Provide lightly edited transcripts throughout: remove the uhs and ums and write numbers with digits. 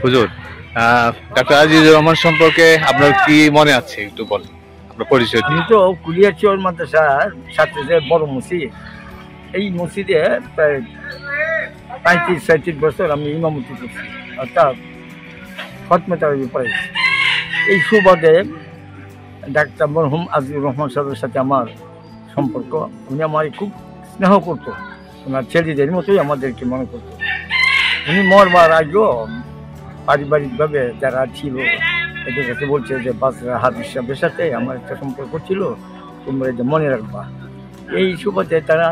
হুজুর, ডাক্তার আজিজুর রহমান সম্পর্কে আপনার কি মনে আছে একটু বলেন, আপনার পরিচয় আমি দিন। তো কুলিয়াচর মাদ্রাসার ছাত্রদের বড় মসজিদ, এই মসজিদে প্রায় 35-36 বছর আমি ইমামতি করছি, অর্থাৎ খতমে তারাবি পড়াইছি। এই সুবাদে ডাক্তার মরহুম আজিজুর রহমান সাহেবের সাথে আমার সম্পর্ক। উনি আমার খুব স্নেহ করতো, ওনার ছেলেদের মতোই আমাদেরকে মনে করতো। উনি মরবার আগেও পারিবারিকভাবে যারা ছিল এদের কাছে বলছে যে বাসরা হাদিস সাহেবের সাথে আমার একটা সম্পর্ক ছিল, তোমরা যে মনে রাখবা। এই সুবাদে তারা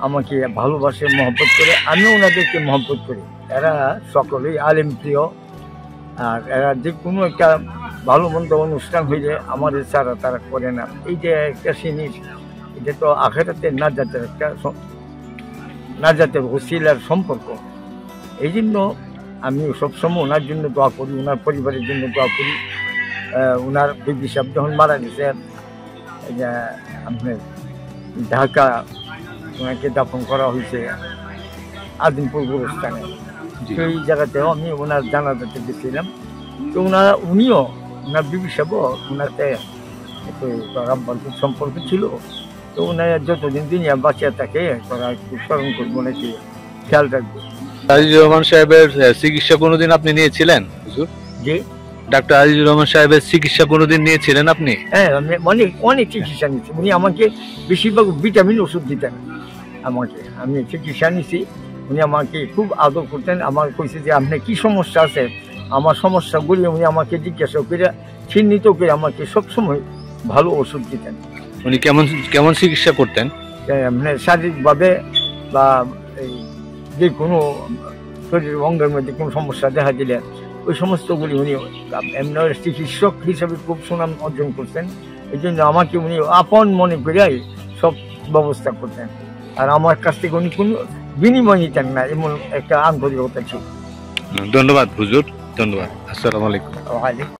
আমাকে ভালোবাসে, মহব্বত করে, আমিও ওনাদেরকে মহব্বত করি। এরা সকলেই আলেম প্রিয়, আর এরা যে কোনো একটা ভালো মন্দ অনুষ্ঠান হইলে আমাদের ছাড়া তারা করে না। এই যে একটা জিনিস, এটা তো আখেরাতের নাজাতের ওসিলার সম্পর্ক। এই জন্য আমি সবসময় ওনার জন্য দোয়া করি, ওনার পরিবারের জন্য দোয়া করি। ওনার বিবি সাহেব যখন মারা গেছে, আপনার ঢাকা ওনাকে দাফন করা হয়েছে আদিমপুর গোরস্থানে। সেই জায়গাতেও আমি ওনার জানাজাতে গেছিলাম। তো উনিও ওনার বিবি সাহেবও ওনাতে একটু রাব্বান্তিক সম্পর্ক ছিল। তো ওনার যতদিন দুনিয়া বাঁচিয়ে থাকে তারা একটু স্মরণ করবো, নাকি খেয়াল রাখবো। আজিজুর রহমান সাহেবের চিকিৎসা কোনোদিন আপনি নিয়েছিলেন হুজুর? যে ডাক্তার আজিজুর রহমান সাহেবের চিকিৎসা কোনোদিন নিয়েছিলেন আপনি? হ্যাঁ, আমি অনেক অনেক চিকিৎসা নিচ্ছি। উনি আমাকে বেশিরভাগ ভিটামিন ওষুধ দিতেন আমাকে, আমি চিকিৎসা নিছি। উনি আমাকে খুব আদর করতেন। আমার কইছে যে আপনার কি সমস্যা আছে, আমার সমস্যাগুলি উনি আমাকে জিজ্ঞাসা করে চিহ্নিত করে আমাকে সবসময় ভালো ওষুধ দিতেন। উনি কেমন কেমন চিকিৎসা করতেন? মানে শারীরিকভাবে বা এই যে কোনো শরীরের অঙ্গের মধ্যে কোনো সমস্যা দেখা দিলে ওই সমস্তগুলি উনি এমনি চিকিৎসক হিসাবে খুব সুনাম অর্জন করতেন। এই জন্য আমাকে উনি আপন মনে করিয়াই সব ব্যবস্থা করতেন, আর আমার কাছ থেকে উনি কোনো বিনিময় নিতেন না, এমন একটা আন্তরিকতা ছিল। ধন্যবাদ হুজুর, ধন্যবাদ। আসসালামু আলাইকুম।